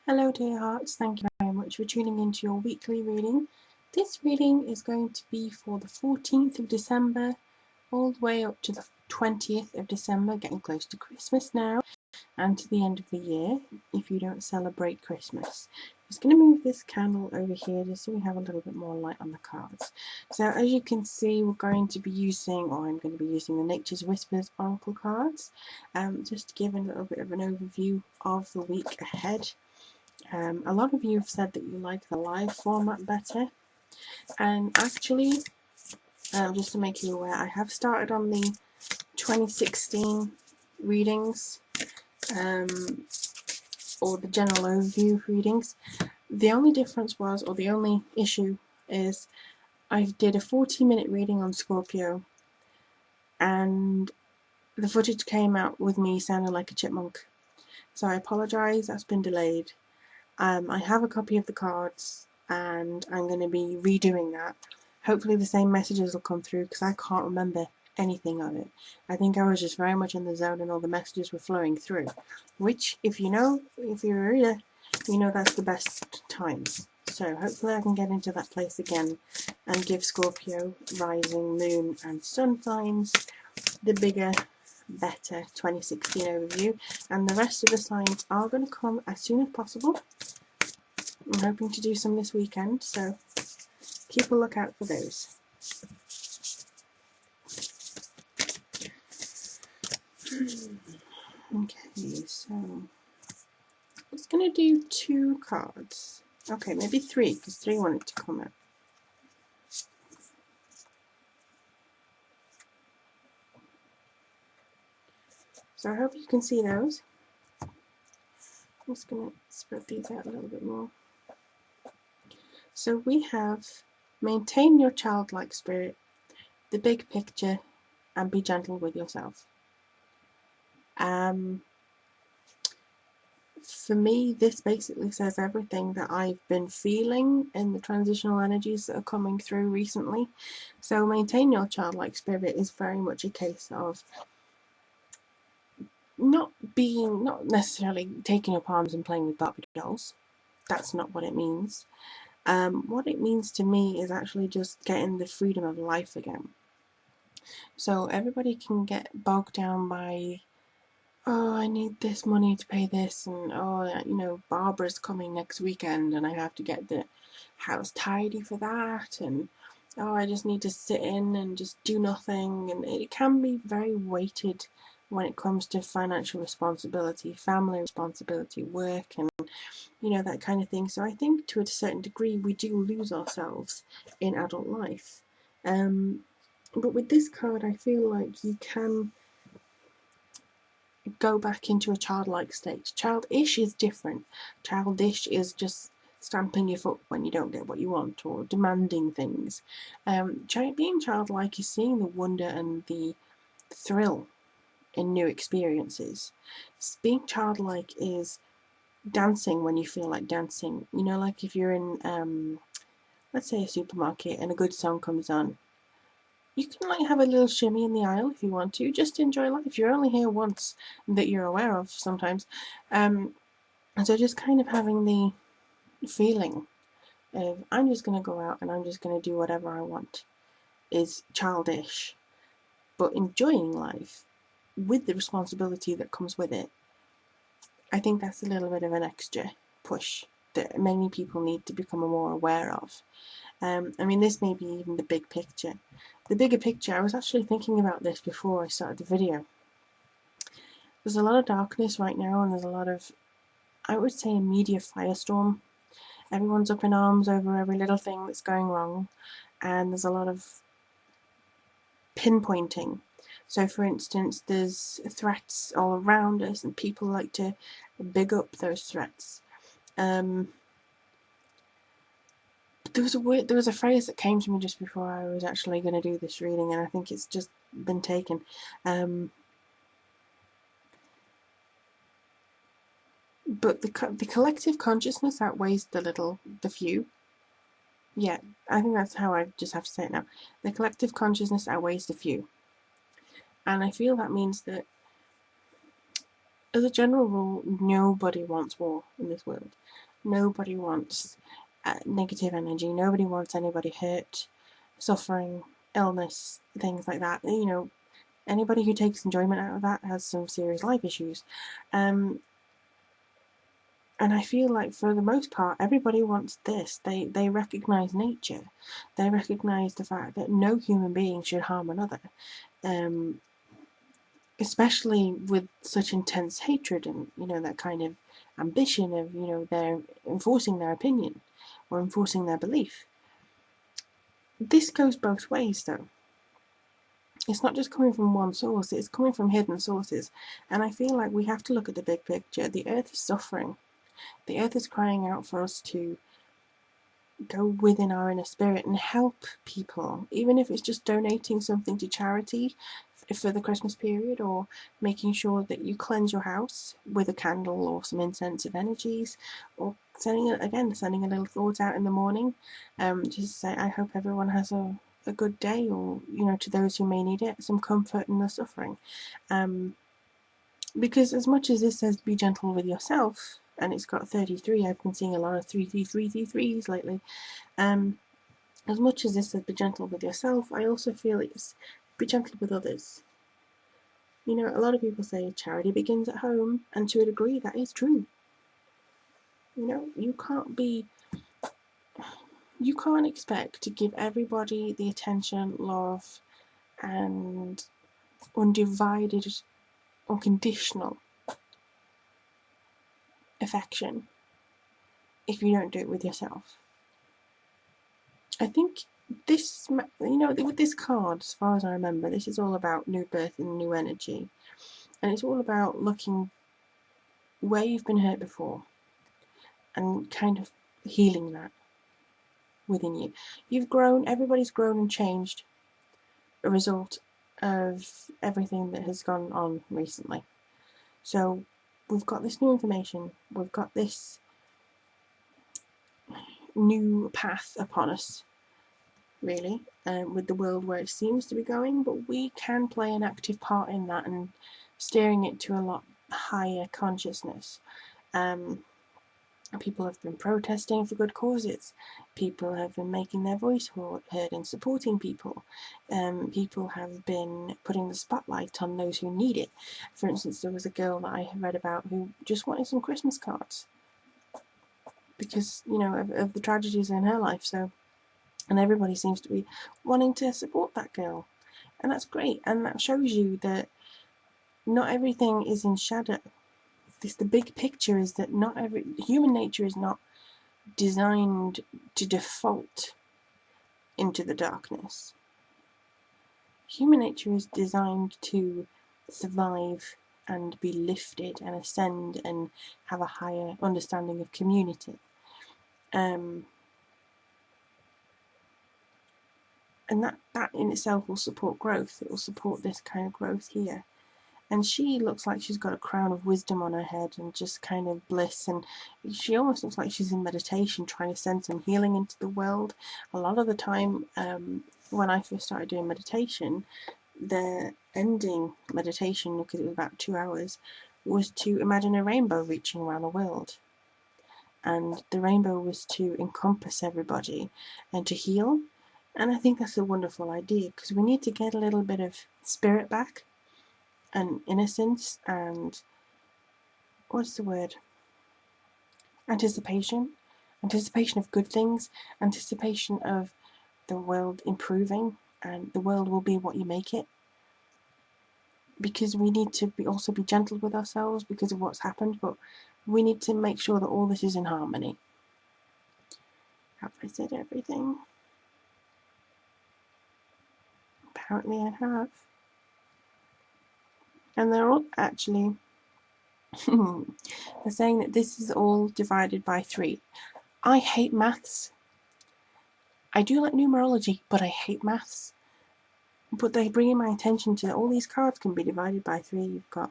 Hello dear hearts, thank you very much for tuning into your weekly reading. This reading is going to be for the 14th of December all the way up to the 20th of December, getting close to Christmas now, and to the end of the year if you don't celebrate Christmas. I'm just going to move this candle over here just so we have a little bit more light on the cards. So as you can see, we're going to be using, or I'm going to be using the Nature's Whispers Oracle cards, just to give a little bit of an overview of the week ahead. A lot of you have said that you like the live format better, and actually, just to make you aware, I have started on the 2016 readings, or the general overview readings. The only difference was, or the only issue is, I did a 40-minute reading on Scorpio, and the footage came out with me sounding like a chipmunk. So I apologise, that's been delayed. I have a copy of the cards and I'm going to be redoing that. Hopefully the same messages will come through because I can't remember anything of it. I think I was just very much in the zone and all the messages were flowing through, which, if you're a reader, you know that's the best times. So hopefully I can get into that place again and give Scorpio, rising, moon and sun signs the bigger, better 2016 overview, and the rest of the signs are going to come as soon as possible. I'm hoping to do some this weekend, so keep a lookout for those. Okay, so I'm just going to do 2 cards. Okay, maybe 3, because 3 wanted to come out. So I hope you can see those. I'm just going to spread these out a little bit more. So we have maintain your childlike spirit, the big picture, and be gentle with yourself. For me, this basically says everything that I've been feeling in the transitional energies that are coming through recently. So maintain your childlike spirit is very much a case of not necessarily taking up arms and playing with Barbie dolls. That's not what it means. What it means to me is actually just getting the freedom of life again. So everybody can get bogged down by, oh, I need this money to pay this, and oh, Barbara's coming next weekend and I have to get the house tidy for that, and oh, I just need to sit in and just do nothing. And it can be very weighted when it comes to financial responsibility, family responsibility, work, and that kind of thing. So I think to a certain degree we do lose ourselves in adult life. But with this card, I feel like you can go back into a childlike state. Childish is different. Childish is just stamping your foot when you don't get what you want or demanding things. Being childlike is seeing the wonder and the thrill in new experiences. Being childlike is dancing when you feel like dancing. Like if you're in, let's say, a supermarket and a good song comes on, you can have a little shimmy in the aisle if you want to. Just enjoy life. You're only here once, that you're aware of sometimes. And so just kind of having the feeling of, I'm just going to go out and I'm just going to do whatever I want, is childish. But enjoying life with the responsibility that comes with it, I think that's a little bit of an extra push that many people need to become more aware of. This may be even the big picture. The bigger picture, I was actually thinking about this before I started the video. There's a lot of darkness right now, and there's a lot of, I would say, a media firestorm. Everyone's up in arms over every little thing that's going wrong, and there's a lot of pinpointing. So for instance, there's threats all around us, and people like to big up those threats. There was a phrase that came to me just before I was actually going to do this reading, and I think it's just been taken. But the collective consciousness outweighs the few. Yeah, I think that's how I just have to say it now. The collective consciousness outweighs the few. And I feel that means that as a general rule, nobody wants war in this world. Nobody wants negative energy. Nobody wants anybody hurt, suffering, illness, things like that. You know, anybody who takes enjoyment out of that has some serious life issues. And I feel like for the most part, everybody wants this. They recognize nature. They recognize the fact that no human being should harm another. Um, Especially with such intense hatred and, you know, that kind of ambition of, you know, they're enforcing their opinion or enforcing their belief. This goes both ways though. It's not just coming from one source, it's coming from hidden sources. And I feel like we have to look at the big picture. The earth is suffering. The earth is crying out for us to go within our inner spirit and help people, even if it's just donating something to charity for the Christmas period, or making sure that you cleanse your house with a candle or some incense of energies, or sending a little thought out in the morning, just to say, I hope everyone has a good day, or, you know, to those who may need it, some comfort in the suffering. Because as much as this says be gentle with yourself, and it's got 33, I've been seeing a lot of 33333s lately. As much as this says be gentle with yourself, I also feel it's be gentle with others. You know, a lot of people say charity begins at home, and to a degree that is true. You know, you can't expect to give everybody the attention, love, and undivided, unconditional affection if you don't do it with yourself. I think this, you know, with this card, as far as I remember, this is all about new birth and new energy. And it's all about looking where you've been hurt before and kind of healing that within you. You've grown, everybody's grown and changed a result of everything that has gone on recently. So we've got this new information, we've got this new path upon us, really, with the world where it seems to be going, but we can play an active part in that and steering it to a lot higher consciousness. People have been protesting for good causes. People have been making their voice heard and supporting people. People have been putting the spotlight on those who need it. For instance, there was a girl that I read about who just wanted some Christmas cards because, you know, of the tragedies in her life. So, and everybody seems to be wanting to support that girl, and that's great. And that shows you that not everything is in shadow. The big picture is that not every human nature is not designed to default into the darkness. Human nature is designed to survive and be lifted and ascend and have a higher understanding of community. And that in itself will support growth. It will support this kind of growth here. And she looks like she's got a crown of wisdom on her head and just kind of bliss, and she almost looks like she's in meditation, trying to send some healing into the world. A lot of the time, when I first started doing meditation, the ending meditation, because it was about 2 hours, was to imagine a rainbow reaching around the world. And the rainbow was to encompass everybody and to heal. And I think that's a wonderful idea, because we need to get a little bit of spirit back, and innocence, and what's the word? Anticipation of good things, anticipation of the world improving, and the world will be what you make it. Because we need to also be gentle with ourselves because of what's happened, but we need to make sure that all this is in harmony. Have I said everything? Apparently I have. And they're all actually they're saying that this is all divided by 3. I hate maths. I do like numerology, but I hate maths. But they bring in my attention to all these cards can be divided by 3. You've got,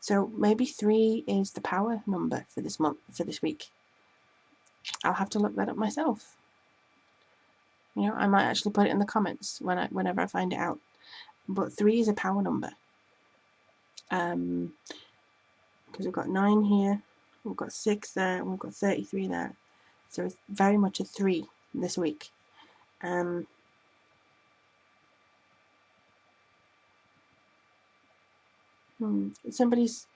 so maybe 3 is the power number for this month, for this week. I'll have to look that up myself. You know, I might actually put it in the comments whenever I find it out. But 3 is a power number. because we've got 9 here, we've got 6 there, and we've got 33 there. So it's very much a 3 this week. Somebody's,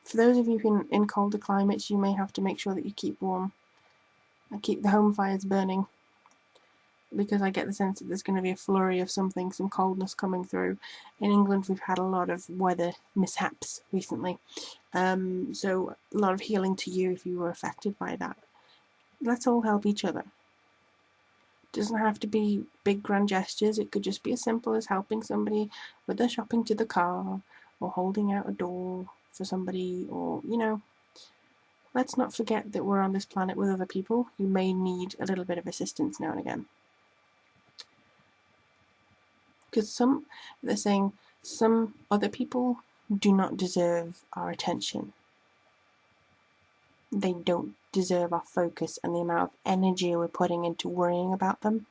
for those of you in colder climates, you may have to make sure that you keep warm and keep the home fires burning, because I get the sense that there's going to be a flurry of something, some coldness coming through. In England, we've had a lot of weather mishaps recently, so a lot of healing to you if you were affected by that. Let's all help each other. It doesn't have to be big grand gestures. It could just be as simple as helping somebody with their shopping to the car, or holding out a door for somebody, or, you know, let's not forget that we're on this planet with other people who may need a little bit of assistance now and again. Because they're saying some other people do not deserve our attention. They don't deserve our focus and the amount of energy we're putting into worrying about them.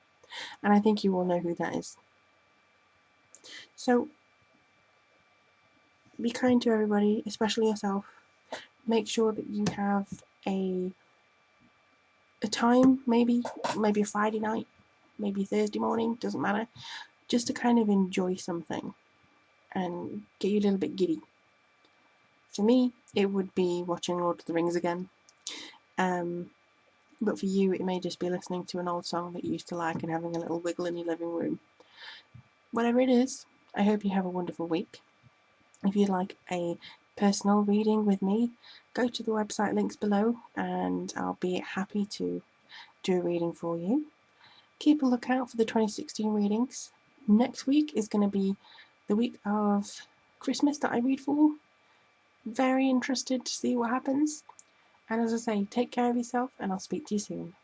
And I think you all know who that is. So be kind to everybody, especially yourself. Make sure that you have a time, maybe a Friday night, maybe Thursday morning, doesn't matter, just to kind of enjoy something and get you a little bit giddy. For me, it would be watching Lord of the Rings again. But for you, it may just be listening to an old song that you used to like and having a little wiggle in your living room. Whatever it is, I hope you have a wonderful week. If you'd like a personal reading with me, go to the website links below and I'll be happy to do a reading for you. Keep a lookout for the 2016 readings. Next week is going to be the week of Christmas that I read for. Very interested to see what happens. And as I say, take care of yourself and I'll speak to you soon.